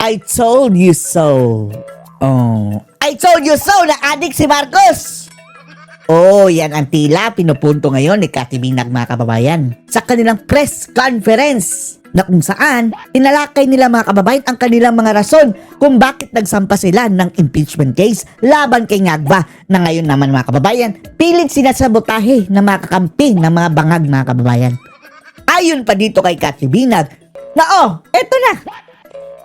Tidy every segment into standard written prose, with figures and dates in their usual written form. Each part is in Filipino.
I told you so. Oh, I told you so na adik si Marcos. Oh, yan ang tila pinupunto ngayon ni Cathy Binag, mga kababayan, sa kanilang press conference na kung saan tinalakay nila, mga kababayan, ang kanilang mga rason kung bakit nagsampa sila ng impeachment case laban kay Ngagba, na ngayon naman, mga kababayan, pilit sinasabotahe na mga kakampi ng mga bangag, mga kababayan. Ayon pa dito kay Cathy Binag na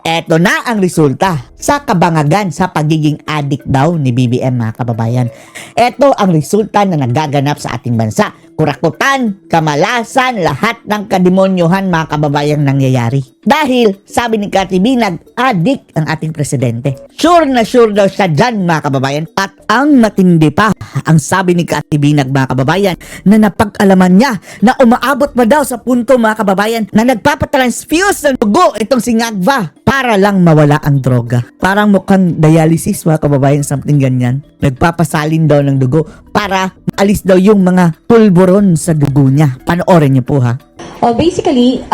eto na ang resulta sa kabangagan sa pagiging adik daw ni BBM, mga kababayan. Eto ang resulta na nagaganap sa ating bansa. Kurakutan, kamalasan, lahat ng kademonyohan, mga kababayang nangyayari. Dahil, sabi ni Cathy Binag, adik ang ating presidente. Sure na sure daw siya dyan, mga kababayan. At ang matindi pa, ang sabi ni Cathy Binag, mga kababayan, na napag-alaman niya na umaabot pa daw sa punto, mga kababayan, na nagpapatransfuse ng dugo itong si Ngagba para lang mawala ang droga. Parang mukhang dialysis, mga kababayan, something ganyan. Nagpapasalin daw ng dugo para alis daw yung mga pulburon sa dugo niya. Panoorin niyo po, ha? Basically,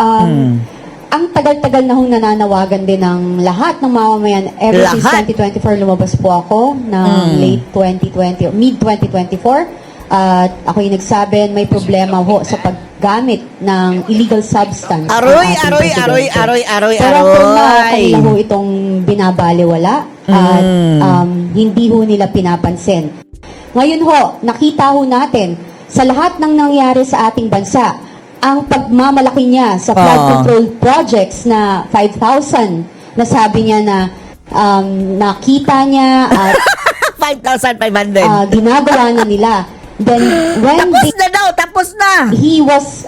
ang tagal-tagal na hong nananawagan din ng lahat ng mamamayan. Ever since 2024, lumabas po ako ng late 2020, mid-2024. At ako yung nagsabi, may problema ho sa paggamit ng illegal substance. Aroy. Pero for now, kanila ho itong binabaliwala at hindi ho nila pinapansin. Ngayon ho, nakita ho natin sa lahat ng nangyari sa ating bansa, ang pagmamalaki niya sa flood control projects na 5,000 na sabi niya na nakita niya at 5,500. ginagawa na nila. Then when tapos na. he was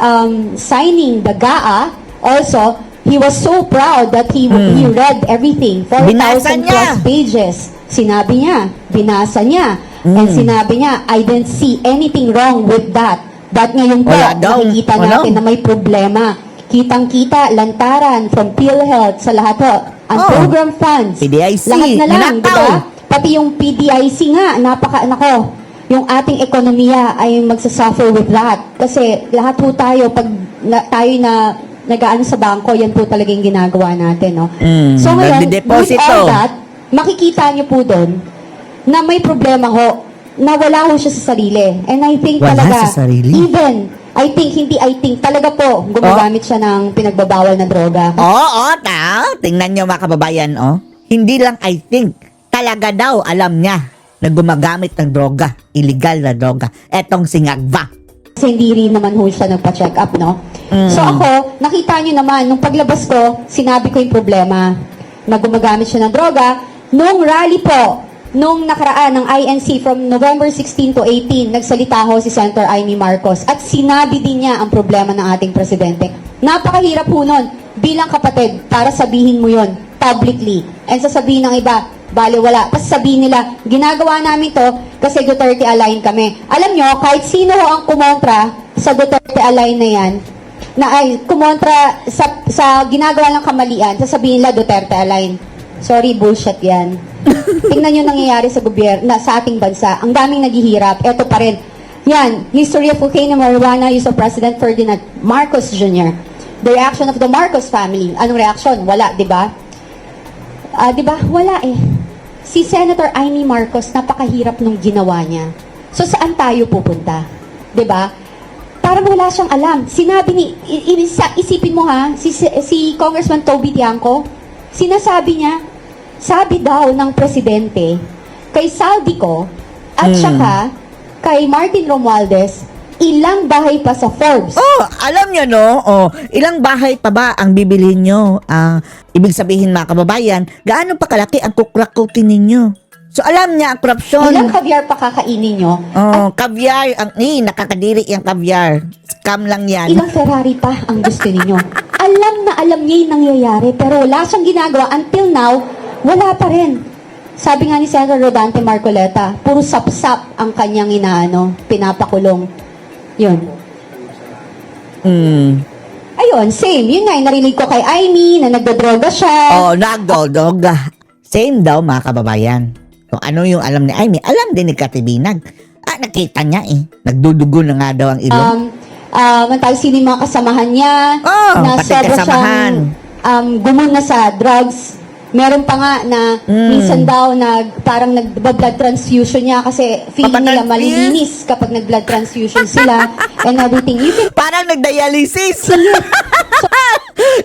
signing the GAA, also he was so proud that he read everything, 4,000 plus pages. Sinabi niya, binasa niya, and sinabi niya, I didn't see anything wrong with that. But ngayon po, nakikita natin na may problema. Kitang-kita, lantaran, from PhilHealth, sa lahat ho, ang program funds, PDIC, lahat na lang, di ba? Pati yung PDIC nga, yung ating ekonomiya ay magsasuffer with that. Kasi lahat po tayo, pag tayo na nag-aano sa bangko, yan po talaga yung ginagawa natin, no? So ngayon, with all that, makikita niyo po doon na may problema ho, na wala ho siya sa sarili. And I think talaga, talaga po, gumagamit siya ng pinagbabawal na droga. Tingnan niyo, mga kababayan, Hindi lang I think, talaga daw alam niya na gumagamit ng droga, illegal na droga. Etong si Ngagba. Kasi hindi rin naman ho siya nagpa-check up, no? So ako, nakita niyo naman, nung paglabas ko, sinabi ko yung problema na gumagamit siya ng droga. Nung rally po, nung nakaraan ng INC from November 16 to 18, nagsalita ho si Senator Amy Marcos at sinabi din niya ang problema ng ating presidente. Napakahirap ho nun bilang kapatid para sabihin mo yon publicly. And sasabihin ng iba, baliwala. Tapos sabihin nila, ginagawa namin to kasi Duterte align kami. Alam nyo, kahit sino ho ang kumontra sa Duterte align na yan, na ay kumontra sa ginagawa ng kamalian, sasabihin nila Duterte align. Sorry, bullshit yan. Tingnan nyo nangyayari sa gobyerno, sa ating bansa. Ang daming naghihirap. Eto pa rin. Yan, history of cocaine and marijuana use of President Ferdinand Marcos Jr. The reaction of the Marcos family. Anong reaction? Wala, di ba? Di ba? Wala eh. Si Senator Amy Marcos, napakahirap nung ginawa niya. So, saan tayo pupunta? Di ba? Parang wala siyang alam. Sinabi ni, isipin mo ha, si Congressman Toby Tiangco, sinasabi niya, sabi daw ng presidente, kay Saldico, at saka kay Martin Romualdez, ilang bahay pa sa Forbes. Alam niyo, no? Ilang bahay pa ba ang bibilhin nyo? Ibig sabihin, mga kababayan, gaano pa kalaki ang kukrakutin ninyo? So, alam niya ang korupsyon. Ilang caviar pa kakainin nyo? Caviar. Nakakadiri yung caviar. Scam lang yan. Ilang Ferrari pa ang gusto ninyo? Alam na alam niya yung nangyayari, pero wala siyang ginagawa. Until now, wala pa rin. Sabi nga ni Senator Rodante Marcoleta, puro sapsap ang kanyang pinapakulong. Yun. Ayun, same. Yun nga, narinig ko kay Amy na nagdodroga siya. Nagdodroga. Same daw, mga kababayan. Kung ano yung alam ni Amy, alam din ni Cathy Binag. Nakita niya Nagdudugo na nga daw ang ilong. Mantay sino yung mga kasamahan niya. Na pati sobra kasamahan. siyang gumuna sa drugs. Meron pa nga na minsan daw parang nag-blood transfusion niya kasi feeling nila Papatransfuse? malilinis kapag nag-blood transfusion sila and everything. You can Parang nagdialysis.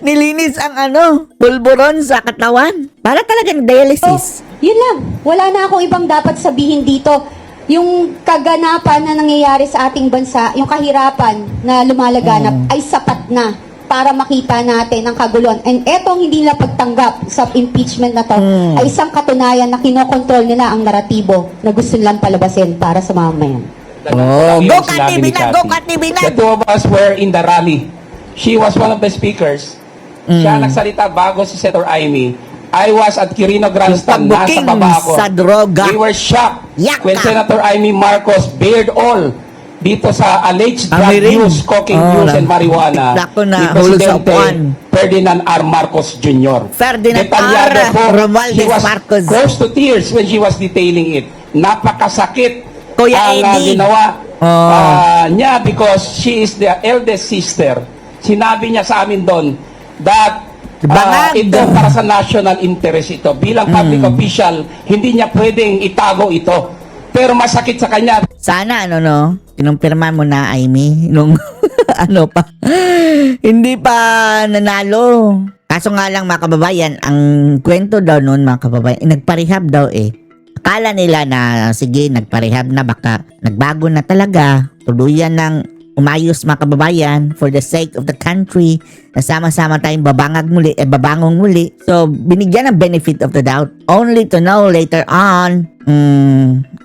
Nilinis ang pulburon sa katawan. Para talaga nagdialysis. Yun lang. Wala na akong ibang dapat sabihin dito. Yung kaganapan na nangyayari sa ating bansa, yung kahirapan na lumalaganap ay sapat na para makita natin ang kaguluhan. And etong hindi nila pagtanggap sa impeachment na to ay isang katunayan na kinokontrol nila ang naratibo na gusto nilang palabasin para sa mamamayan. Oh, Yung go sinabi Kat ni Binag, Cathy. go Kat Binag. The two of us were in the rally. She was one of the speakers. Siya nagsalita bago si Senator Amy. I was at Quirino Grandstand, nasa pagbuking baba ako. sa droga. We were shocked Yaka. when Senator Amy Marcos bared all dito sa alleged drug Amirin. use, cocaine Oh, use, and marijuana Naku na, ni hulog sa Presidente upuan. Ferdinand R. Marcos Jr. Ferdinand Detalyado R. po, Romualdez she was Marcos. close to tears when she was detailing it. Napakasakit Kuya ang Eddie. ginawa Oh. niya because she is the eldest sister. Sinabi niya sa amin doon that Bangag. ito para sa national interest ito. Bilang public official, hindi niya pwedeng itago ito. Pero masakit sa kanya. Sana kinumpirma mo na, Amy, nung pa, hindi pa nanalo. Kaso nga lang mga kababayan, ang kwento daw noon mga kababayan, nagparehab daw eh. Akala nila na sige, nagparehab na, baka nagbago na talaga, tuluyan ng umayos mga kababayan for the sake of the country, nasama-sama tayong babangong muli. So, binigyan ng benefit of the doubt, only to know later on,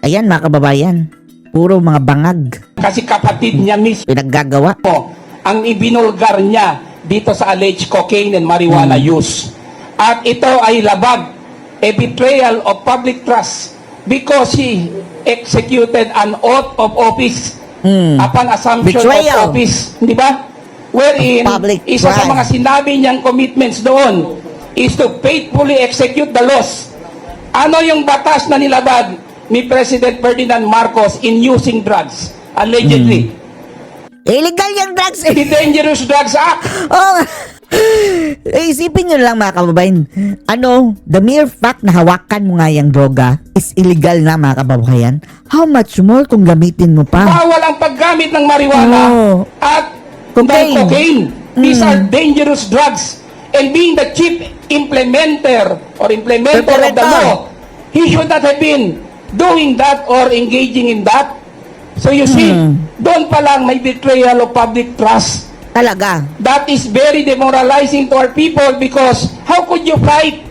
ayan mga kababayan, puro mga bangag Kasi kapatid niya mismo pinaggagawa. ang ibinulgar niya dito sa alleged cocaine and marijuana use. At ito ay labag, a betrayal of public trust because he executed an oath of office upon assumption Betrayal. of office. Di ba? Wherein, Public isa sa trust. mga sinabi niyang commitments doon is to faithfully execute the laws. Ano yung batas na nilabag ni President Ferdinand Marcos in using drugs? Allegedly. Illegal yung drugs eh. The Dangerous Drugs Act. Oh, isipin nyo lang mga kababayan, the mere fact na hawakan mo nga yung droga is illegal na mga kababayan. How much more kung gamitin mo pa? Bawal ang paggamit ng marijuana Oh. at Cocaine. ng cocaine. These are dangerous drugs. And being the chief implementer of the law, he should not have been doing that or engaging in that. So you see, doon pa lang may betrayal of public trust. Talaga. That is very demoralizing to our people because how could you fight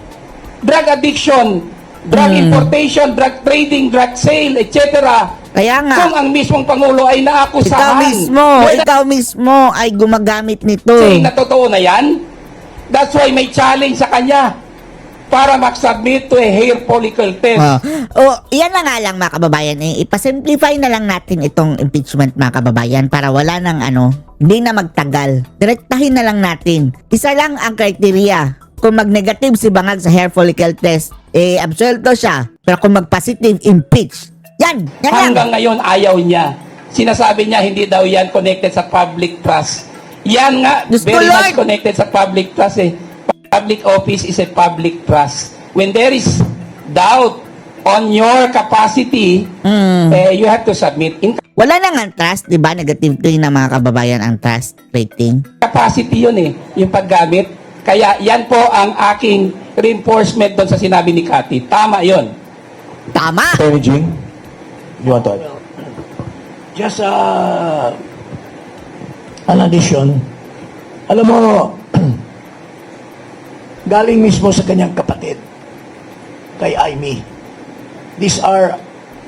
drug addiction, drug importation, drug trading, drug sale, etc. Kaya nga, kung ang mismong Pangulo ay naakusahan? ikaw mismo ay gumagamit nito. Saying na totoo na yan? That's why may challenge sa kanya para mag-submit to a hair follicle test. Yan na nga lang mga kababayan, ipasimplify na lang natin itong impeachment mga kababayan para wala nang hindi na magtagal. Direktahin na lang natin. Isa lang ang criteria. Kung mag-negative si Bangag sa hair follicle test, absuelto siya. Pero kung mag-positive, impeach. Yan lang. Hanggang ngayon ayaw niya. Sinasabi niya hindi daw yan connected sa public trust. Yan nga, Diyos ko, very Lord! much connected sa public trust eh. Public office is a public trust. When there is doubt on your capacity, you have to submit. In Wala nang ang trust, di ba? Negative 3 na mga kababayan ang trust rating. capacity yun eh, yung paggamit. Kaya yan po ang aking reinforcement doon sa sinabi ni Cathy. Tama yun. Tama! Attorney Jing, you want to add? Just an addition. Alam mo, galing mismo sa kanyang kapatid, kay Amy. These are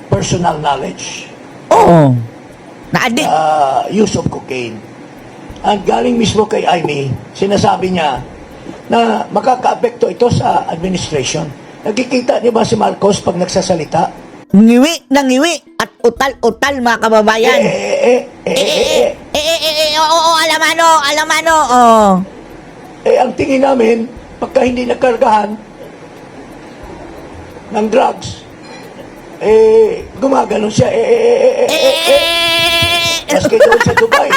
personal knowledge. Oo. Na-addict. Use of cocaine. Ang galing mismo kay Amy, sinasabi niya na makaka-apekto ito sa administration. Nakikita niyo ba si Marcos pag nagsasalita? Ngiwi na ngiwi at utal-utal mga kababayan. Oo, alamano, oo. Ang tingin namin, pagka hindi nakargahan ng drugs, gumaganon siya, Maski doon sa Dubai,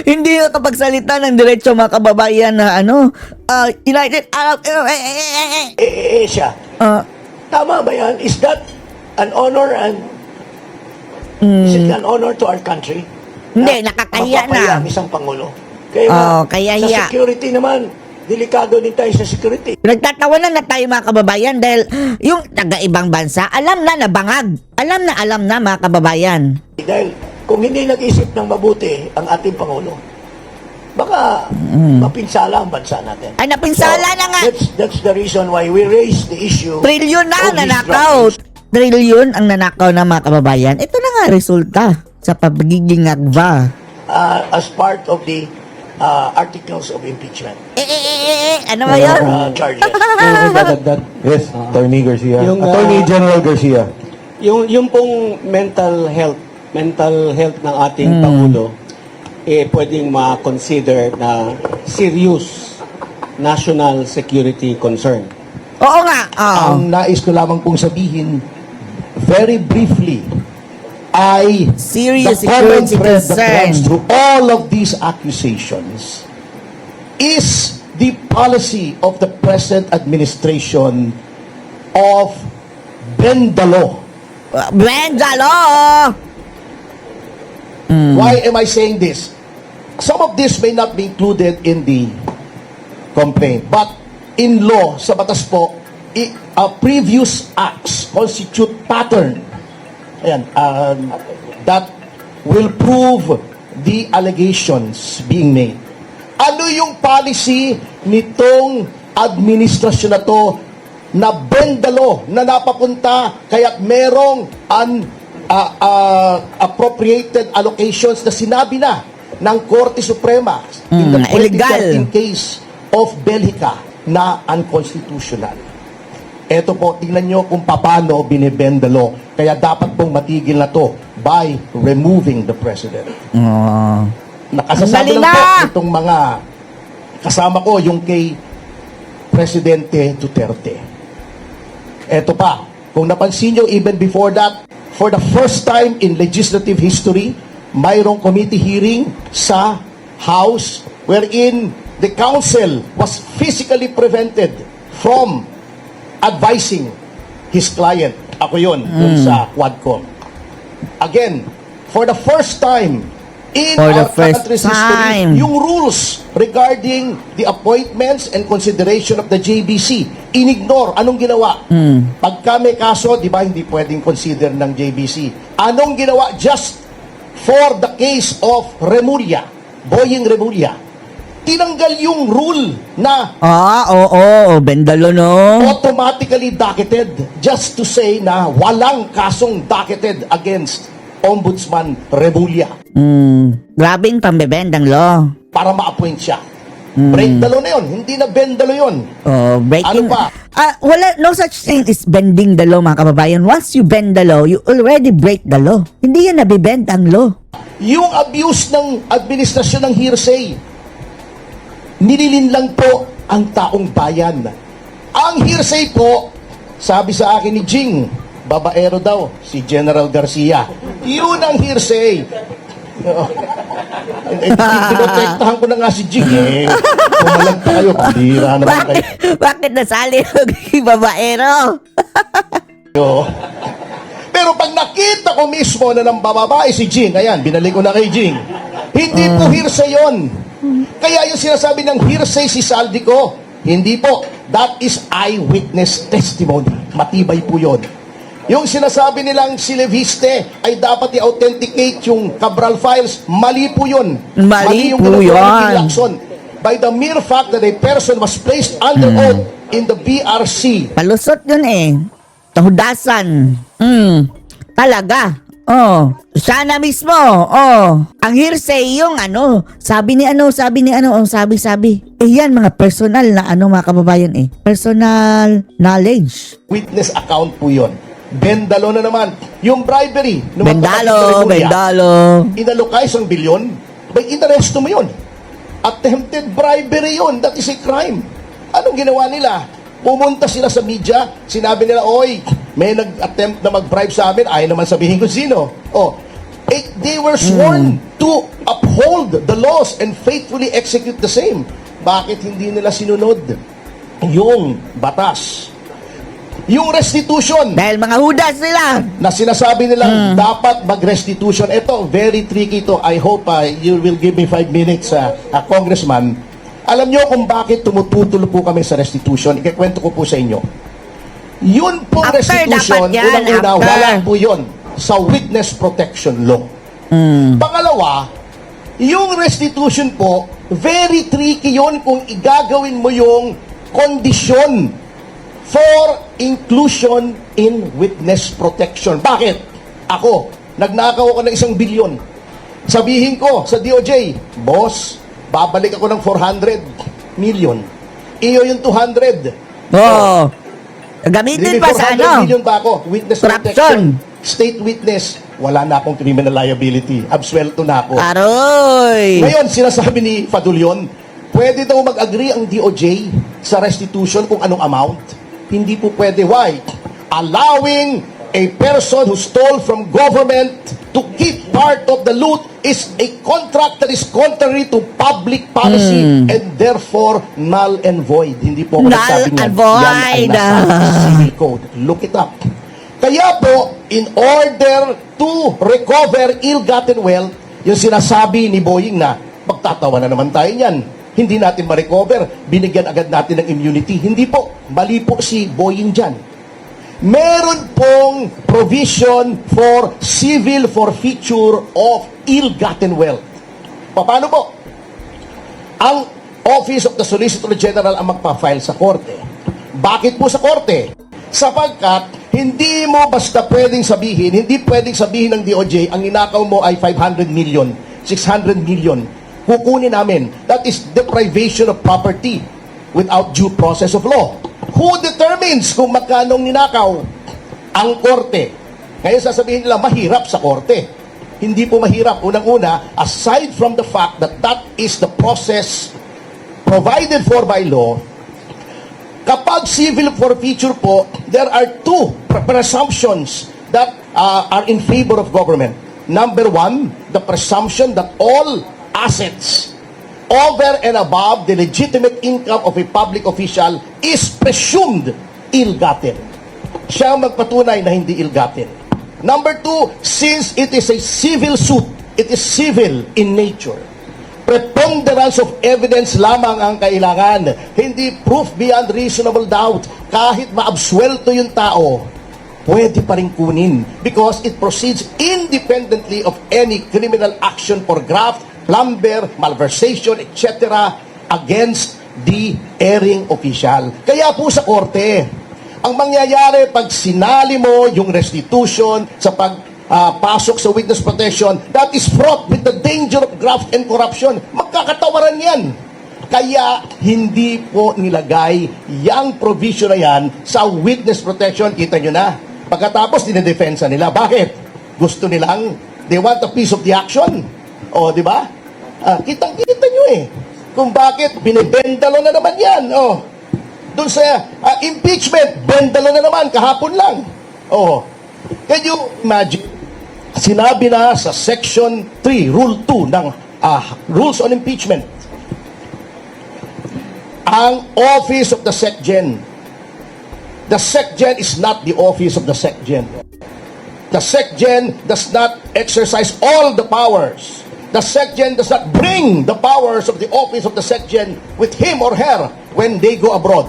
Hindi nakapagsalita ng diretso mga kababayan na United Arab Siya. Ah, Tama ba yan? Is that an honor and is it an honor to our country? Hindi, nakakahiya na. Mapapahiya ang isang Pangulo. Kaya, Kaya sa hiya. security naman, delikado din tayo sa security. Nagtatawanan na tayo mga kababayan dahil yung taga-ibang bansa, alam na bangag. Alam na mga kababayan. Dahil kung hindi nag-isip ng mabuti ang ating Pangulo, baka mapinsala ang bansa natin. Ay, napinsala na nga. That's the reason why we raised the issue. Trilyon na of ang these nanakaw. drugs. Trilyon ang nanakaw ng mga kababayan. Ito na nga resulta sa pagiging agba. As part of the articles of impeachment Ano ba yun? charges. Dadagdag. Yes, Attorney Garcia. Yung, Attorney General Garcia. Yung pong mental health ng ating Pangulo, pwedeng ma-consider na serious national security concern. Oo nga. Ang nais ko lamang pong sabihin, very briefly, Serious the common security thread that concern. runs through all of these accusations is the policy of the present administration of bend the law. Bendalo! Why am I saying this? Some of this may not be included in the complaint, but in law, sa batas po, previous acts constitute pattern. Ayan, that will prove the allegations being made. Ano yung policy nitong administrasyon na to na bend the law, na napapunta kaya merong appropriated allocations na sinabi na ng Korte Suprema in the illegal. 2013 case of Belgica na unconstitutional. Eto po, tingnan nyo kung paano binibend the law. Kaya dapat pong matigil na to by removing the president. Nakasasabi Dali lang po na! itong mga kasama ko, yung kay Presidente Duterte. Eto pa, kung napansin nyo, even before that, for the first time in legislative history, mayroong committee hearing sa House wherein the council was physically prevented from advising his client. Ako yun, dun sa Quadcom. Again, for the first time in For the our first country's time. history, yung rules regarding the appointments and consideration of the JBC, inignore. Anong ginawa? Pagka may kaso, di ba, hindi pwedeng consider ng JBC. Anong ginawa? Just for the case of Remulla, Boying Remulla, tinanggal yung rule na Oo, Bendalo no. automatically docketed just to say na walang kasong docketed against Ombudsman Remulla Grabing pambebendang law. para ma-appoint siya. Break the law na yun. Hindi na bend the law yun. Breaking. Ano pa? Wala, no such thing is bending the law mga kababayan. Once you bend the law, you already break the law. Hindi yan nabibend ang law. Yung abuse ng administrasyon ng hearsay, nililin lang po ang taong bayan. Ang hearsay po, sabi sa akin ni Jing, babaero daw, si General Garcia. Yun ang hearsay. Pinotektahan ko na nga si Jing. Pumalag pa kayo, pabira naman kayo. Bakit nasali yung babaero? Pero pag nakita ko mismo na ng bababae si Jing, ayan, binalik ko na kay Jing, hindi po hearsay yun. Kaya yung sinasabi ng hearsay si Saldico, hindi po. That is eyewitness testimony. Matibay po yun. Yung sinasabi nilang si Leviste ay dapat i-authenticate yung Cabral files, mali po yun. Mali yung po ginagawa ni yun. Bill Lacson. By the mere fact that a person was placed under oath in the BRC, Palusot yun eh. Tahudasan. Talaga. Sana mismo. Ang hearsay yung sabi ni sabi. Yan mga personal na mga kababayan eh. Personal knowledge. witness account po yun. Bendalo na naman. Yung bribery. ng mga Bendalo, kapatid ni Remulla, bendalo. inalokay isang bilyon, may inaresto mo yun. Attempted bribery yun. That is a crime. Anong ginawa nila? Pumunta sila sa media, sinabi nila, oy, may nag-attempt na mag-bribe sa amin, ayaw naman sabihin kung sino. They were sworn to uphold the laws and faithfully execute the same. Bakit hindi nila sinunod yung batas? Yung restitution Dahil mga hudas sila. na sinasabi nilang dapat mag-restitution. Ito, very tricky to. I hope you will give me 5 minutes, Congressman. Alam nyo kung bakit tumututol po kami sa restitution? Ikikwento ko po sa inyo. Yun pong After, restitution, dapat yan, unang-una, after. wala po yun sa witness protection law. Pangalawa, yung restitution po, very tricky yun kung igagawin mo yung kondisyon for inclusion in witness protection. Bakit? Ako, nagnakaw ako ng 1 bilyon. Sabihin ko sa DOJ, boss, babalik ako ng 400 million. Iyo yung 200. Oo. Gamitin pa sa 400 ano? million ba ako? Witness Corruption. protection. State witness. Wala na akong criminal liability. Absuelto na ako. Aroy! Ngayon, sinasabi ni Fadulyon, pwede daw mag-agree ang DOJ sa restitution kung anong amount. Hindi po pwede. Why? Allowing a person who stole from government to keep part of the loot is a contract that is contrary to public policy and therefore null and void. Hindi po ako Null nagsabi niyan. and void. Yan ay nasa civil code. Look it up. Kaya po, in order to recover ill-gotten wealth, yung sinasabi ni Boying na, magtatawa na naman tayo niyan. Hindi natin ma-recover. Binigyan agad natin ng immunity. Hindi po. Mali po si Boying dyan. Meron pong provision for civil forfeiture of ill-gotten wealth. Paano po? Ang Office of the Solicitor General ang magpa-file sa korte. Bakit po sa korte? Sapagkat hindi mo basta pwedeng sabihin, hindi pwedeng sabihin ng DOJ, ang ninakaw mo ay 500 million, 600 million. Kukunin namin. That is deprivation of property without due process of law. Who determines kung magkano ninakaw? Ang korte. Ngayon sasabihin nila, mahirap sa korte. Hindi po mahirap. Unang-una, aside from the fact that that is the process provided for by law, kapag civil forfeiture po, there are two presumptions that are in favor of government. Number one, the presumption that all assets over and above the legitimate income of a public official is presumed ill-gotten. Siya ang magpatunay na hindi ill-gotten. Number two, since it is a civil suit, it is civil in nature. Preponderance of evidence lamang ang kailangan. Hindi proof beyond reasonable doubt. Kahit maabsuelto yung tao, pwede pa rin kunin because it proceeds independently of any criminal action for graft, plunder, malversation, etc. against the erring official. Kaya po sa korte, ang mangyayari pag sinali mo yung restitution sa pagpasok sa witness protection, that is fraught with the danger of graft and corruption. Magkakatawaran yan. Kaya hindi po nilagay yung provision na yan sa witness protection. Kita nyo na. Pagkatapos, dinedefensa nila. Bakit? Gusto nilang, they want a piece of the action. O, di ba? Kitang-kita nyo eh. Kung bakit, binibendalo na naman yan. O, doon sa impeachment, bendalo na naman, kahapon lang. O, can you imagine? Sinabi na sa Section 3, Rule 2 ng Rules on Impeachment, ang Office of the SecGen. The SecGen is not the Office of the SecGen. The SecGen does not exercise all the powers. The SecGen does not bring the powers of the Office of the SecGen with him or her when they go abroad.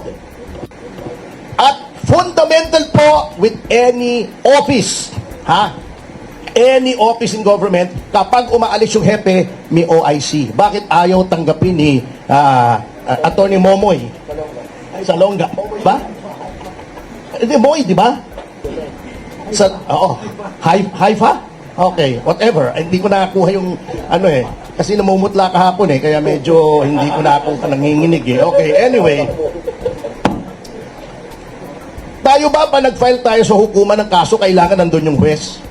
At fundamental po with any office, any office in government, kapag umaalis yung hepe, may OIC. Bakit ayaw tanggapin ni Attorney Momoy? Salonga. Ba? Hindi, Moy, di ba? Haifa? Okay, whatever. Hindi ko nakakuha yung kasi namumutla kahapon kaya medyo hindi ko nakakuha nanginginig Okay, anyway. Tayo ba nag-file tayo sa hukuman ng kaso, kailangan nandun yung huwes?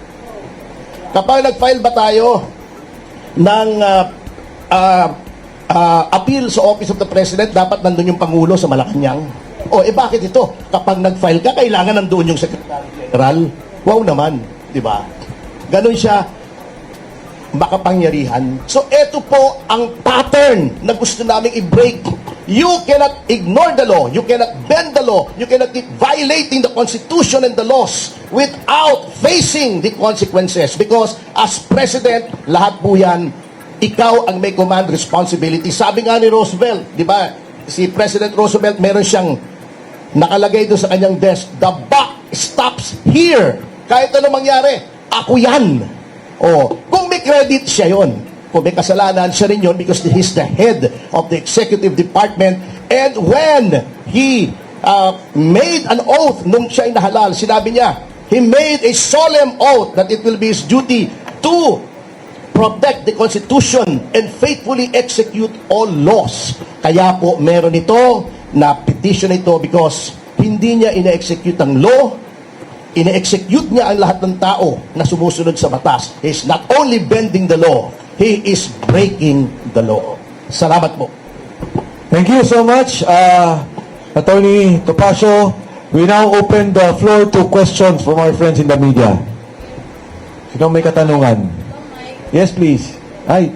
Kapag nag-file ba tayo ng appeal sa Office of the President, dapat nandun yung Pangulo sa Malacanang? Bakit ito? Kapag nag-file ka, kailangan nandun yung Secretary General? Wow naman, di ba? Ganon siya. makapangyarihan. So ito po ang pattern na gusto naming i-break. You cannot ignore the law. You cannot bend the law. You cannot keep violating the Constitution and the laws without facing the consequences. Because as President, lahat po yan, ikaw ang may command responsibility. Sabi nga ni Roosevelt, di ba? Si President Roosevelt, meron siyang nakalagay doon sa kanyang desk, the buck stops here. Kahit ano mangyari, ako yan. O, kung may credit, siya yon. Kung may kasalanan, siya rin yun because he's the head of the executive department. And when he made an oath nung siya ay nahalal, sinabi niya, he made a solemn oath that it will be his duty to protect the Constitution and faithfully execute all laws. Kaya po meron ito na petition ito because hindi niya ina-execute ang law, ina-execute niya ang lahat ng tao na sumusunod sa batas. He's not only bending the law, he is breaking the law. Salamat po. Thank you so much, Attorney Topacio. We now open the floor to questions from our friends in the media. Sino may katanungan? Yes, please. Hi.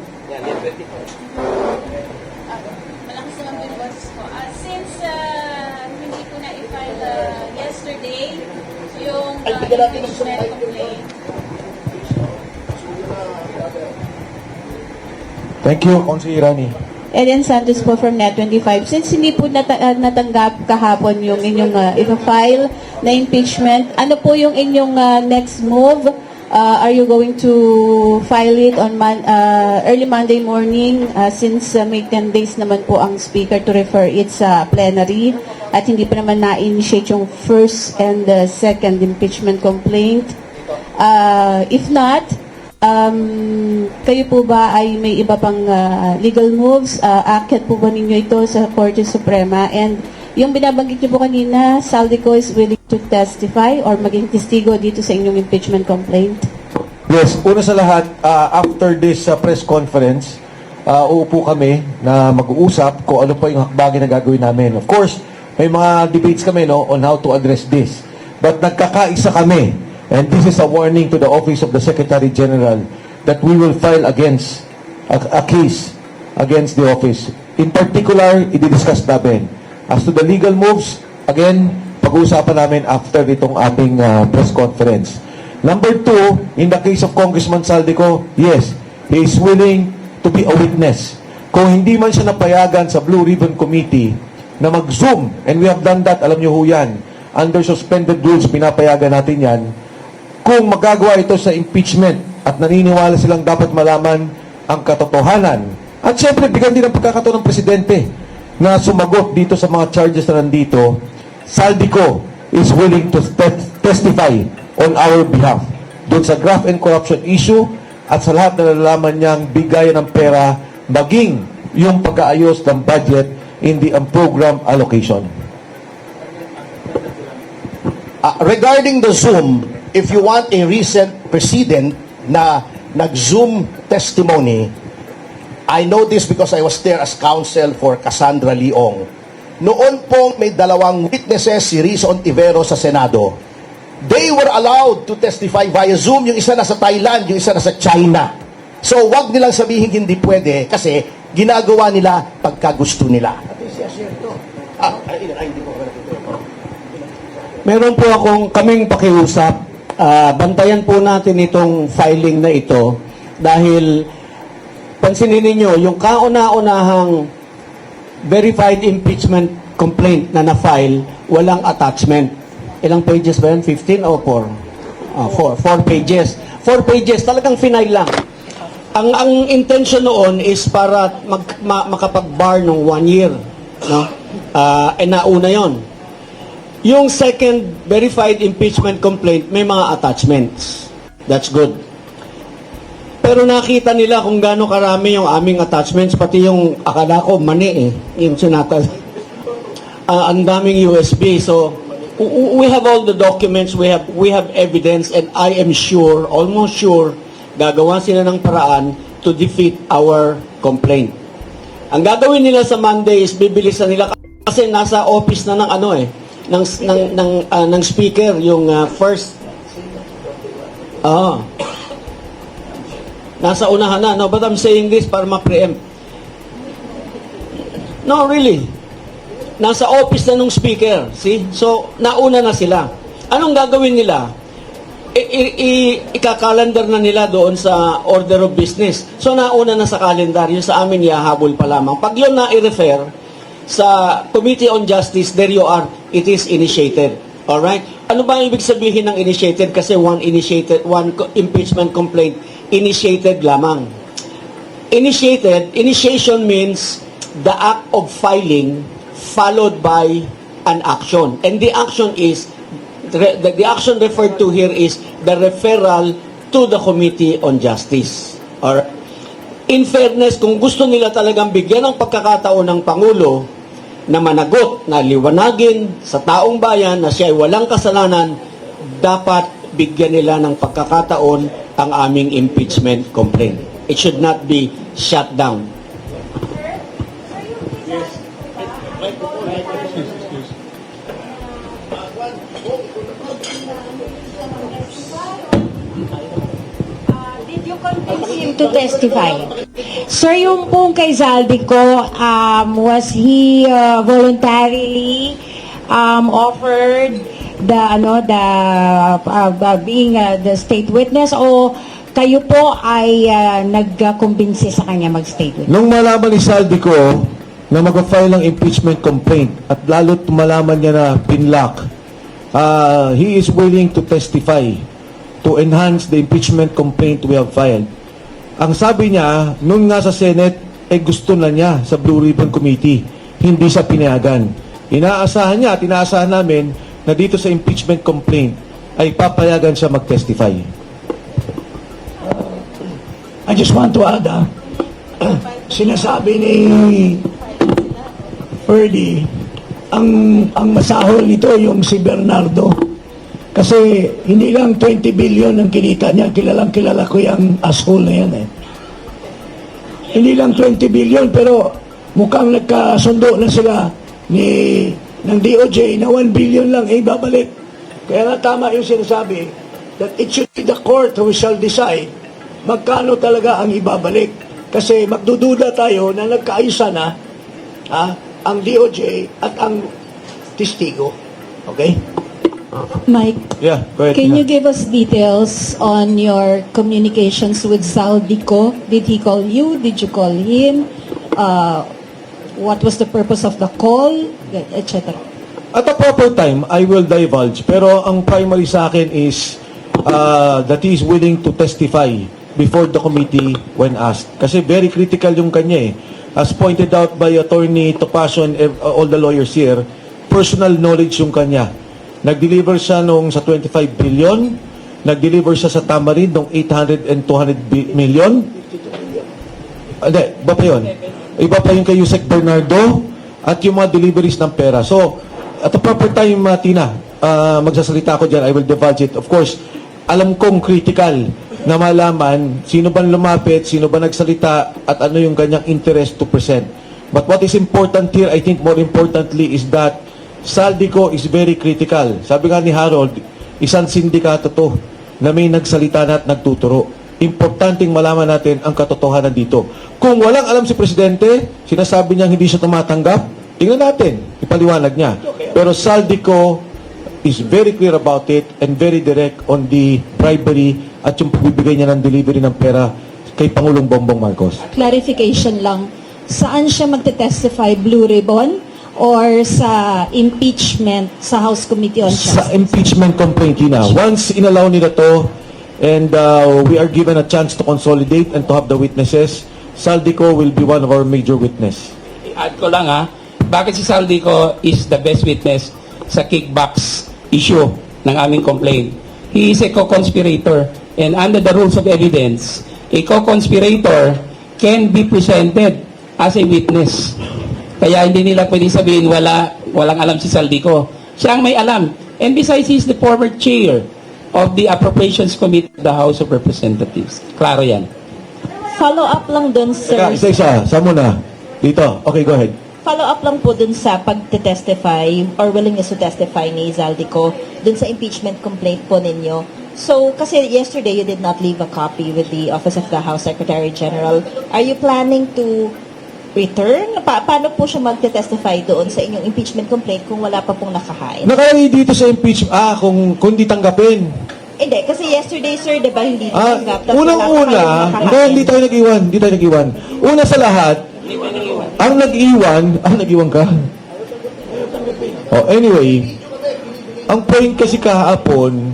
Malakas naman po yung boses ko. Since hindi ko na i-file yesterday yung impeachment complaint. Thank you, Consi Irani. Elian Santos po from Net25. Since hindi po natanggap kahapon yung inyong i-file na impeachment, ano po yung inyong next move? Are you going to file it on early Monday morning since may 10 days naman po ang speaker to refer it sa plenary at hindi pa naman na-initiate yung first and second impeachment complaint? If not, kayo po ba ay may iba pang legal moves? Aakyat po ba ninyo ito sa Korte Suprema? And yung binabanggit niyo po kanina, Saldico is willing to testify or maging testigo dito sa inyong impeachment complaint? Yes, una sa lahat, after this press conference, uupo kami na mag-uusap kung ano pa yung hakbangin na gagawin namin. Of course, may mga debates kami on how to address this. But nagkakaisa kami, and this is a warning to the Office of the Secretary General that we will file against a case against the office. In particular, i-discuss namin. As to the legal moves, again, pag-uusapan namin after itong ating press conference. Number two, in the case of Congressman Saldico, yes, he is willing to be a witness. Kung hindi man siya napayagan sa Blue Ribbon Committee na mag-Zoom, and we have done that, alam niyo ho yan, under suspended rules, pinapayagan natin yan, kung magagawa ito sa impeachment at naniniwala silang dapat malaman ang katotohanan. At syempre, bigyan din ng pagkakataon ng Presidente na sumagot dito sa mga charges na nandito. Saldico is willing to testify on our behalf doon sa graft and corruption issue at sa lahat na nalalaman niyang bigayan ng pera maging yung pag-aayos ng budget in the program allocation. Regarding the Zoom, if you want a recent precedent na nag-Zoom testimony, I know this because I was there as counsel for Cassandra Leong. Noon pong may dalawang witnesses, si Risa Ontivero sa Senado. They were allowed to testify via Zoom. Yung isa nasa Thailand, yung isa nasa China. So, wag nilang sabihin hindi pwede kasi ginagawa nila pagka gusto nila. Meron po kaming pakiusap. Bantayan po natin itong filing na ito dahil pansinin ninyo, yung kauna-unahang verified impeachment complaint na na-file, walang attachment. Ilang pages ba yan? 15 o 4? 4 pages. 4 pages, talagang final lang. Ang intention noon is para makapag-bar ng 1 year. No? Nauna yon. Yung second verified impeachment complaint, may mga attachments. That's good. Pero nakita nila kung gaano karami yung aming attachments, pati yung akala ko mani yung sinatal. Ang daming USB. So, we have all the documents, we have evidence, and I am sure, almost sure, gagawa sila ng paraan to defeat our complaint. Ang gagawin nila sa Monday is bibilisan nila kasi nasa office na ng speaker yung first Nasa unahan na. No, but I'm saying this para ma-preempt. No, really. Nasa office na nung speaker. See? So, nauna na sila. Anong gagawin nila? Ikakalendar na nila doon sa order of business. So, nauna na sa calendar. Yung sa amin, ihahabol pa lamang. Pag yun na i-refer sa Committee on Justice, there you are, it is initiated. Alright? Ano ba ang ibig sabihin ng initiated? Kasi one impeachment complaint, initiated lamang. Initiation means the act of filing followed by an action. And the action is, the action referred to here is the referral to the Committee on Justice. Or, in fairness, kung gusto nila talagang bigyan ng pagkakataon ng Pangulo na managot, na liwanagin sa taong bayan na siya ay walang kasalanan, dapat bigyan nila ng pagkakataon ang aming impeachment complaint. It should not be shut down. Did you convince him to testify? Sir, yung pong kay Zaldico, was he voluntarily offered being the state witness, o kayo po ay nagkumbinsi sa kanya mag-state witness? Nung malaman ni Saldico na mag-file ng impeachment complaint at lalo't malaman niya na pinlock, he is willing to testify to enhance the impeachment complaint we have filed. Ang sabi niya, nung nga sa Senate, gusto na niya sa Blue Ribbon Committee, hindi siya pinayagan. Inaasahan niya at inaasahan namin na dito sa impeachment complaint ay papayagan siya mag-testify. I just want to add, sinasabi ni Ferdy, ang masahol nito yung si Bernardo. Kasi hindi lang 20 billion ang kinita niya, kilalang kilala ko yung asshole na yan eh. Hindi lang 20 billion pero mukhang nagkasundo na sila ng DOJ na 1 billion lang babalik. Kaya nga tama yung sinasabi that it should be the court who shall decide magkano talaga ang ibabalik. Kasi magdududa tayo na nagkaayusan na ang DOJ at ang testigo. Okay? Mike, Yeah, go ahead. can you give us details on your communications with Zaldico? Did he call you? Did you call him? What was the purpose of the call? Etc. At a proper time, I will divulge. Pero ang primary sa akin is that he is willing to testify before the committee when asked. Kasi very critical yung kanya eh. As pointed out by Attorney Topacio and all the lawyers here, personal knowledge yung kanya. Nag-deliver siya nung sa 25 billion, nag-deliver siya sa Tamarind nung 800 and 200 million. Hindi, iba pa yun. Iba pa yung kay Yusek Bernardo at yung mga deliveries ng pera. So, at the proper time, Tina, magsasalita ako dyan, I will divulge it. Of course, alam kong critical na malaman sino ba lumapit, sino ba nagsalita, at ano yung kanyang interest to present. But what is important here, I think more importantly, is that Saldico is very critical. Sabi nga ni Harold, isang sindikato to na may nagsalita na at nagtuturo. Importanteng malaman natin ang katotohanan dito. Kung walang alam si Presidente, sinasabi niya hindi siya tumatanggap, tingnan natin, ipaliwanag niya. Pero Saldico is very clear about it and very direct on the bribery at yung pagbibigay niya ng delivery ng pera kay Pangulong Bongbong Marcos. Clarification lang. Saan siya magte-testify? Blue Ribbon? Or sa impeachment sa House Committee on Justice? Sa impeachment complaint, Tina. Once inalaw nila to and we are given a chance to consolidate and to have the witnesses, Saldico will be one of our major witness. I-add ko lang bakit si Saldico is the best witness sa kickbacks issue ng aming complaint. He is a co-conspirator and under the rules of evidence, a co-conspirator can be presented as a witness. Kaya hindi nila pwede sabihin walang alam si Saldico. Siya ang may alam. And besides, he's the former chair of the Appropriations Committee of the House of Representatives. Klaro yan. Follow up lang dun, sir. Teka, isa-isa. Saan muna? Dito. Okay, go ahead. Follow up lang po dun sa pag-testify or willingness to testify ni Zaldico dun sa impeachment complaint po ninyo. So, kasi yesterday you did not leave a copy with the Office of the House Secretary General. Are you planning to return? Paano po siya magte-testify doon sa inyong impeachment complaint kung wala pa pong nakahain? Nakalagay dito sa impeachment, kung di tanggapin. Hindi, kasi yesterday, sir, di ba, hindi tinanggap. Tapos Unang-una, wala pa kayong nakahain. hindi tayo nag-iwan. Una sa lahat, ang nag-iwan ka? Oh, anyway, ang point kasi kahapon,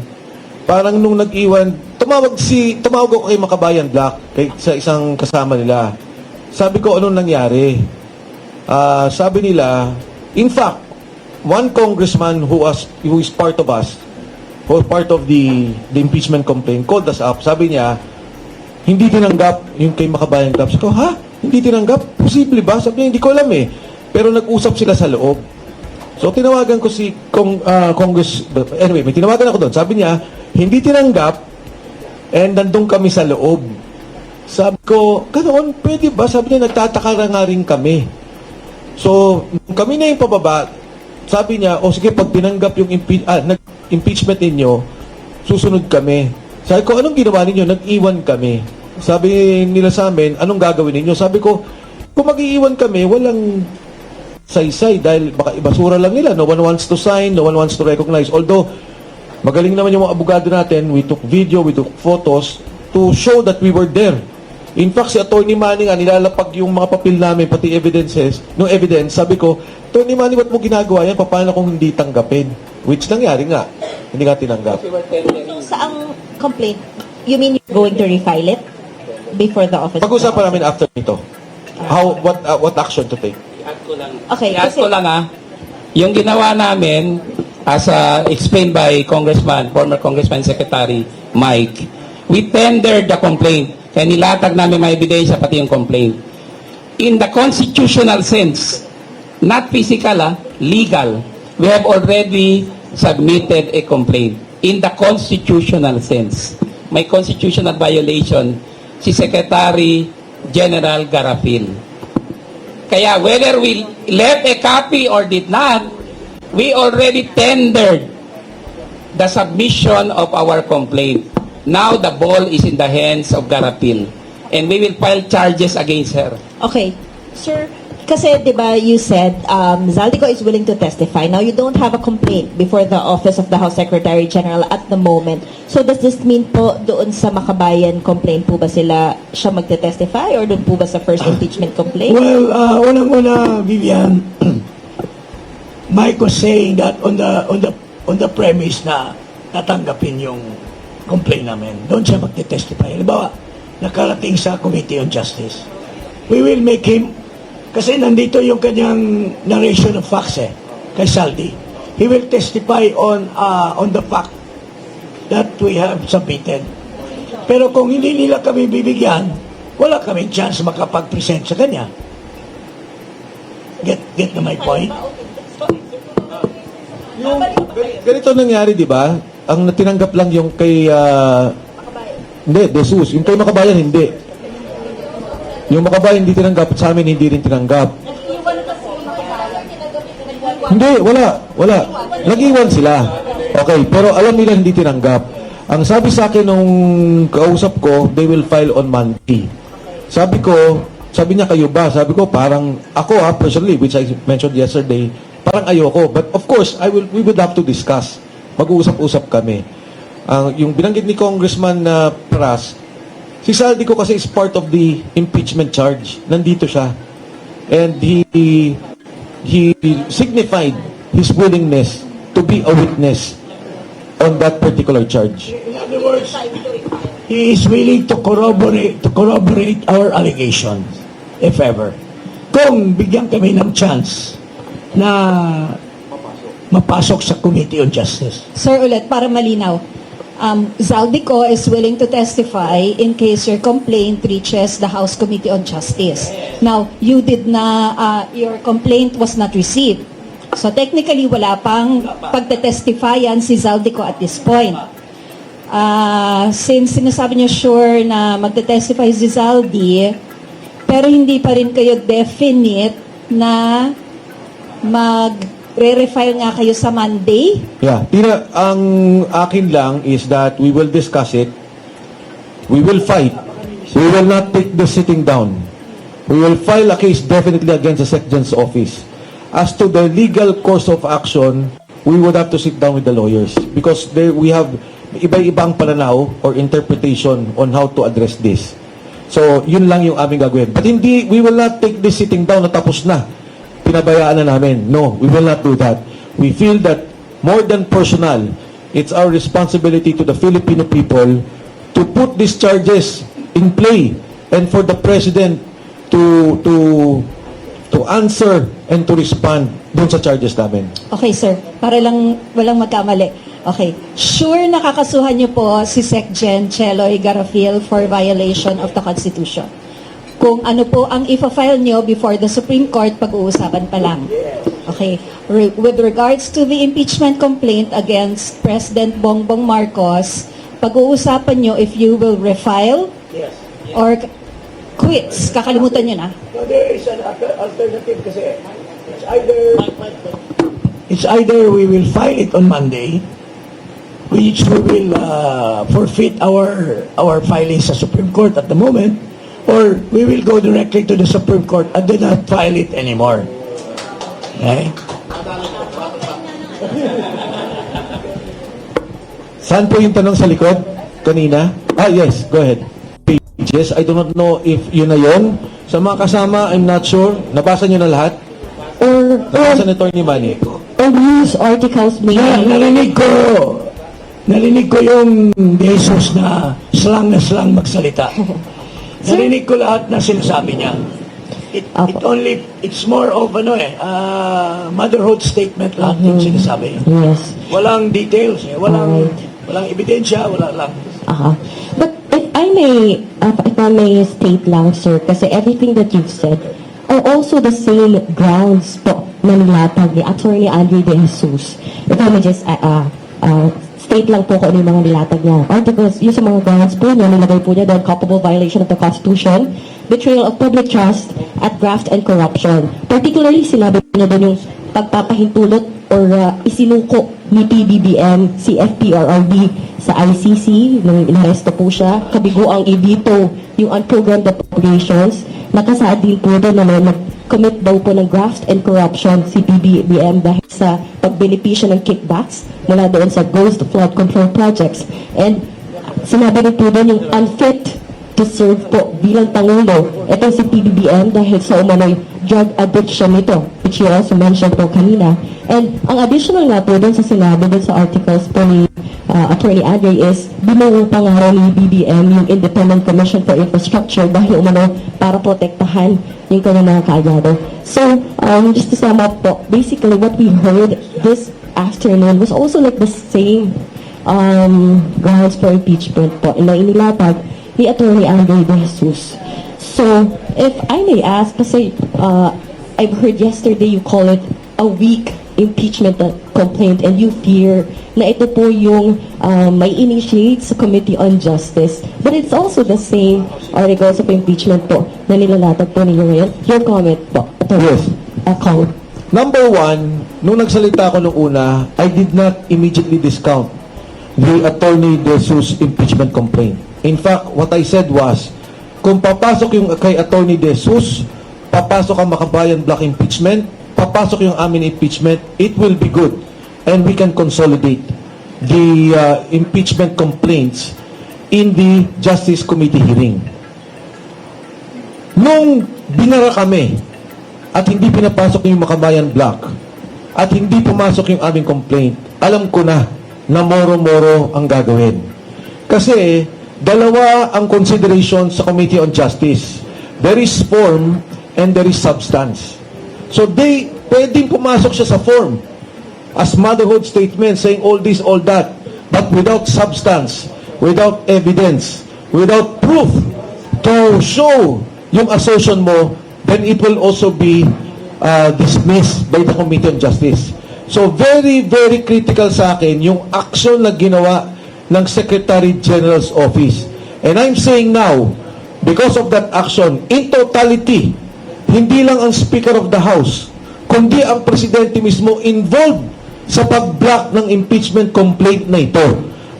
parang nung nag-iwan, tumawag ako kay Makabayan Black, sa isang kasama nila. Sabi ko, anong nangyari? Sabi nila, in fact, one congressman who is part of us, who is part of the impeachment complaint, called us up. Sabi niya, hindi tinanggap yung kay Makabayan Black. Sabi ko, ha? Hindi tinanggap? Posible ba? Sabi niya, hindi ko alam eh. Pero nag-usap sila sa loob. So, tinawagan ko si anyway, may tinawagan ako doon. Sabi niya, hindi tinanggap, and nandun kami sa loob. Sabi ko, ganoon, pwede ba? Sabi niya, nagtataka nga rin kami. So, kami na yung pababa, sabi niya, sige, pag tinanggap yung impeachment ninyo, susunod kami. Sabi ko, anong ginawa ninyo? Nag-iwan kami. Sabi nila sa amin, anong gagawin ninyo? Sabi ko, kung mag-iiwan kami, walang saysay dahil baka ibasura lang nila. No one wants to sign, no one wants to recognize. Although, magaling naman yung mga abogado natin, we took video, we took photos to show that we were there. In fact, si Atty. Manny nga, nilalapag yung mga papel namin, pati evidence, sabi ko, Atty. Manny, ba't mo ginagawa yan? Paano kung hindi tanggapin? Which nangyari nga. Hindi nga tinanggap. So, saang complaint, you mean you're going to refile it before the office? Pag-usapan namin after nito. What action to take? Okay, I-add ko lang yung ginawa namin, as explained by former Congressman Secretary Mike, we tendered the complaint. Kaya nilatag namin may ebidensya pati yung complaint. In the constitutional sense, not physical, legal, we have already submitted a complaint. In the constitutional sense, may constitutional violation si Secretary General Garapil. Kaya whether we left a copy or did not, we already tendered the submission of our complaint. Now the ball is in the hands of Garapil, and we will file charges against her. Okay. Sir, kasi di ba you said Zaldico is willing to testify. Now you don't have a complaint before the Office of the House Secretary General at the moment. So does this mean po doon sa Makabayan complaint po ba siya magte-testify or doon po ba sa first impeachment complaint? Well, unang-una, Vivian, Mike was saying that on the premise na tatanggapin yung complaint namin. Doon siya magte-testify. Halimbawa, nakarating sa Committee on Justice. We will make him, kasi nandito yung kanyang narration of facts kay Saldi. He will testify on the fact that we have submitted. Pero kung hindi nila kami bibigyan, wala kaming chance makapag-present sa kanya. Get na my point? Ganito nangyari, di ba? Ang natinanggap lang yung kay hindi, Jesus. Yung kay Makabayan, hindi. Yung Makabayan hindi tinanggap, sa amin hindi rin tinanggap. Hindi, wala. Nag-iwan sila. Okay, pero alam nila hindi tinanggap. Ang sabi sa akin nung kausap ko, they will file on Monday. Sabi niya, kayo ba? Sabi ko, parang ako personally, which I mentioned yesterday, parang ayoko. But of course, we would have to discuss. Mag-uusap-usap kami. Yung binanggit ni Congressman Pras, si Saldico kasi is part of the impeachment charge. Nandito siya. And he signified his willingness to be a witness on that particular charge. In other words, he is willing to corroborate our allegations, if ever. Kung bigyan kami ng chance na mapasok sa Committee on Justice. Sir, ulit, para malinaw, Zaldico is willing to testify in case your complaint reaches the House Committee on Justice. Now, your complaint was not received. So technically, wala pang pagtetestifayan si Zaldico at this point. Since sinasabi niyo sure na magtetestify si Zaldi, pero hindi pa rin kayo definite na re-refile nga kayo sa Monday? Yeah, ang akin lang is that we will discuss it. We will fight. We will not take the sitting down. We will file a case definitely against the SecGen's office. As to the legal course of action, we would have to sit down with the lawyers because we have iba-ibang pananaw or interpretation on how to address this. So, yun lang yung aming gagawin. But hindi, we will not take this sitting down na tapos na. Pinabayaan na namin. No, we will not do that. We feel that more than personal, it's our responsibility to the Filipino people to put these charges in play and for the President to answer and to respond dun sa charges namin. Okay, sir. Para lang walang magkamali. Okay. Sure nakakasuhan niyo po si SecGen Cheloy Garafil for violation of the Constitution. Kung ano po ang ifa-file niyo before the Supreme Court, pag-uusapan pa lang. Okay. With regards to the impeachment complaint against President Bongbong Marcos, pag-uusapan niyo if you will refile or quits. Kakalimutan niyo na. So there is an alternative kasi it's either we will file it on Monday, which we will forfeit our filing sa Supreme Court at the moment, or we will go directly to the Supreme Court and do not file it anymore. Okay? Saan po yung tanong sa likod? Kanina? Yes, go ahead. Pages, I do not know if yun na yun. Sa mga kasama, I'm not sure. Nabasa nyo na lahat? Nabasa ni Atty. Manny. Or news articles Yeah, narinig ko yung Jesus na slang magsalita. Narinig ko lahat na sinasabi niya. It's more of motherhood statement lahat yung sinasabi. Yes. Walang details, walang ebidensya, wala lang. But if I may state lang, sir, kasi everything that you've said are also the same grounds po na nilatag ni Attorney Andre De Jesus. If I may just state lang po kung ano yung mga nilatag niya. Articles, yung sa mga grounds po niya, nilagay po niya doon, culpable violation of the Constitution, betrayal of public trust, at graft and corruption. Particularly, sinabi niya doon yung pagpapahintulot or isinuko ni PBBM si FPRRD sa ICC nung inaresto po siya. Kabigo ang i-veto yung unprogrammed appropriations. Nakasaad din po doon na nag-commit daw po ng graft and corruption si PBBM dahil sa pagbenepisyo ng kickbacks mula doon sa ghost flood control projects. And sinabi rin po doon yung unfit to serve po bilang Pangulo. Ito si PBBM dahil sa umano'y drug addiction nito, which you also mentioned po kanina. And ang additional nga po doon sa sinabi doon sa articles po ni Attorney Andre is binuong pangaraw ni BBM yung Independent Commission for Infrastructure dahil umano para protektahan yung kanyang mga kaalyado. So, just to sum up po, basically what we heard this afternoon was also like the same grounds for impeachment po na inilatag ni Attorney Andre De Jesus. So, if I may ask, kasi I've heard yesterday you call it a weak impeachment complaint and you fear na ito po yung may initiate sa Committee on Justice. But it's also the same articles of impeachment po na nilalatag po ninyo ngayon. Your comment po, Attorney. Yes. Call. Number one, nung nagsalita ako nung una, I did not immediately discount the Attorney De Jesus impeachment complaint. In fact, what I said was, kung papasok yung kay Attorney De Jesus, papasok ang Makabayan Block impeachment, papasok yung amin impeachment, it will be good. And we can consolidate the impeachment complaints in the Justice Committee hearing. Nung binara kami at hindi pinapasok yung Makabayan Block at hindi pumasok yung aming complaint, alam ko na moro-moro ang gagawin. Kasi dalawa ang consideration sa Committee on Justice. There is form and there is substance. So pwedeng pumasok siya sa form as motherhood statement saying all this, all that, but without substance, without evidence, without proof to show yung assertion mo, then it will also be dismissed by the Committee on Justice. So very, very critical sa akin yung action na ginawa ng Secretary General's Office. And I'm saying now, because of that action, in totality, hindi lang ang Speaker of the House, kundi ang presidente mismo involved sa pag-block ng impeachment complaint na ito.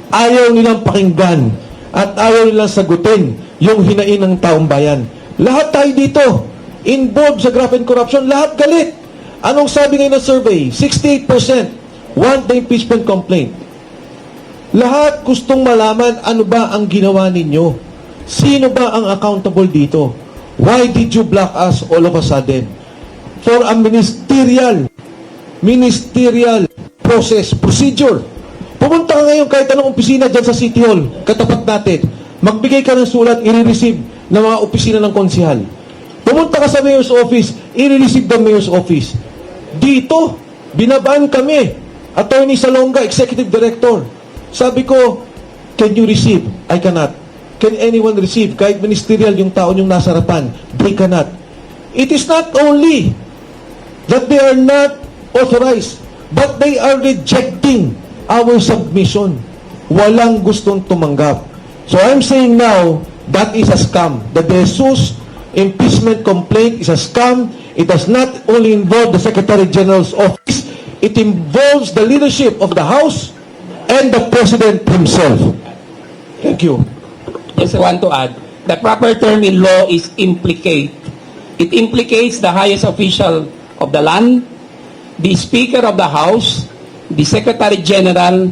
Ayaw nilang pakinggan at ayaw nilang sagutin yung hinain ng taong bayan. Lahat tayo dito, involved sa graft and corruption, lahat galit. Anong sabi ngayon ng survey? 68% want the impeachment complaint. Lahat gustong malaman ano ba ang ginawa ninyo. Sino ba ang accountable dito? Why did you block us all of a sudden? For a ministerial procedure. Pumunta ka ngayon kahit anong opisina dyan sa City Hall, katapat natin. Magbigay ka ng sulat, i-receive ng mga opisina ng konsihal. Pumunta ka sa mayor's office, i-receive ng mayor's office. Dito, binabaan kami. Attorney Salonga, executive director. Sabi ko, can you receive? I cannot. Can anyone receive? Kahit ministerial yung taon yung nasa harapan, they cannot. It is not only that they are not authorized, but they are rejecting our submission. Walang gustong tumanggap. So I'm saying now, that is a scam. The De Jesus impeachment complaint is a scam. It does not only involve the Secretary General's office, it involves the leadership of the House and the President himself. Thank you. Just want to add, the proper term in law is implicate. It implicates the highest official of the land, the Speaker of the House, the Secretary General,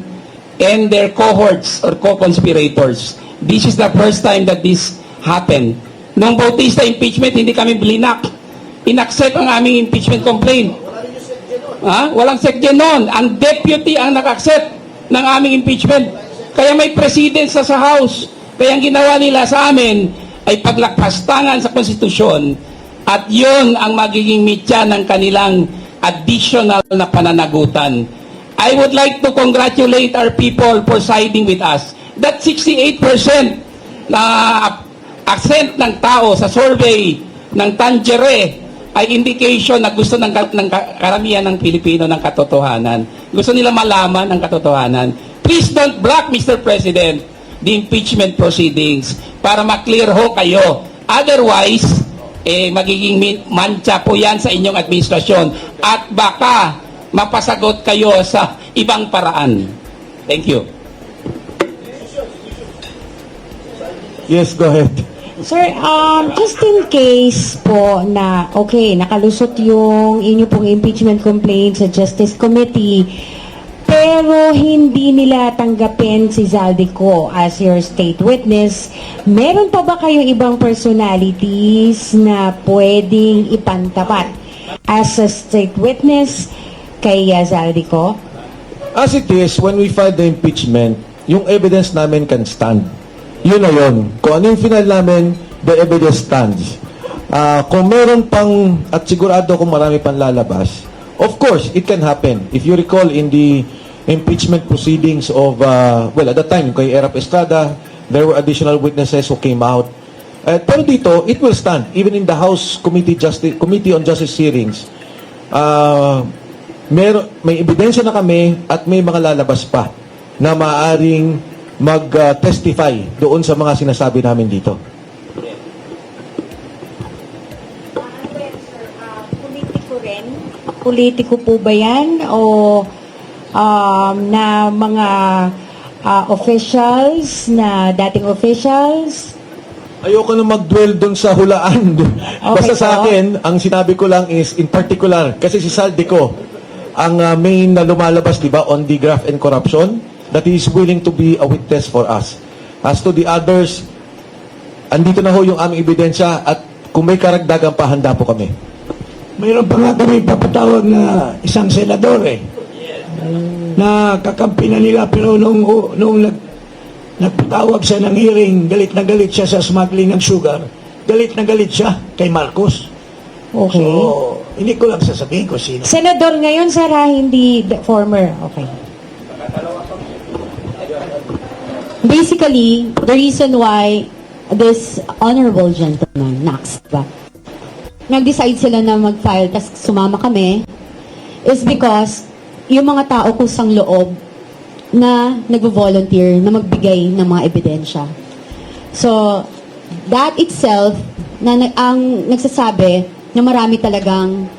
and their cohorts or co-conspirators. This is the first time that this happened. Nung Bautista impeachment, hindi kami blinak. Inaccept ang aming impeachment complaint. Walang sekje nun. Ang deputy ang nag-accept ng aming impeachment. Kaya may president sa House. Kaya ang ginawa nila sa amin ay paglagpastangan sa konstitusyon at yun ang magiging mitya ng kanilang additional na pananagutan. I would like to congratulate our people for siding with us. That 68% na accent ng tao sa survey ng Tangere ay indication na gusto ng karamihan ng Pilipino ng katotohanan. Gusto nila malaman ang katotohanan. Please don't block, Mr. President, the impeachment proceedings para maklear ho kayo. Otherwise, magiging mancha po yan sa inyong administrasyon at baka mapasagot kayo sa ibang paraan. Thank you. Yes, go ahead. Sir, just in case po na, okay, nakalusot yung inyo pong impeachment complaint sa Justice Committee, pero hindi nila tanggapin si Zaldico as your state witness, meron pa ba kayong ibang personalities na pwedeng ipantapat as a state witness kay Zaldico? As it is, when we file the impeachment, yung evidence namin can stand. Yun na yun. Kung ano yung final namin, the evidence stands. Kung meron pang, at sigurado kung marami pang lalabas, of course, it can happen. If you recall in the impeachment proceedings of, well, at that time, kay Erap Estrada, there were additional witnesses who came out. Pero dito, it will stand. Even in the House Committee on Justice hearings, may ebidensya na kami at may mga lalabas pa na maaaring mag-testify doon sa mga sinasabi namin dito. Politiko rin? Politiko po ba yan? O na mga officials, na dating officials? Ayoko na mag-dwell doon sa hulaan. Basta sa akin, ang sinabi ko lang is, in particular, kasi si Zaldico, ang main na lumalabas, di ba, on the graft and corruption, that he is willing to be a witness for us. As to the others, andito na ho yung aming ebidensya at kung may karagdagan pa, handa po kami. Mayroon pa nga kami papatawag na isang senador na kakampi na nila, pero nung nagpatawag siya ng hearing, galit na galit siya sa smuggling ng sugar, galit na galit siya kay Marcos. Okay. So, hindi ko lang sasabihin ko sino. Senador ngayon, sir, hindi former. Okay. Basically, the reason why this honorable gentleman, Nax, ba, nag-decide sila na mag-file, tas sumama kami, is because yung mga tao kusang loob na nag-volunteer na magbigay ng mga ebidensya. So, that itself, ang nagsasabi na marami talagang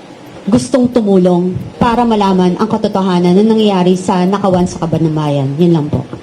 gustong tumulong para malaman ang katotohanan na nangyayari sa Nakawan sa Kabanambayan. Yun lang po.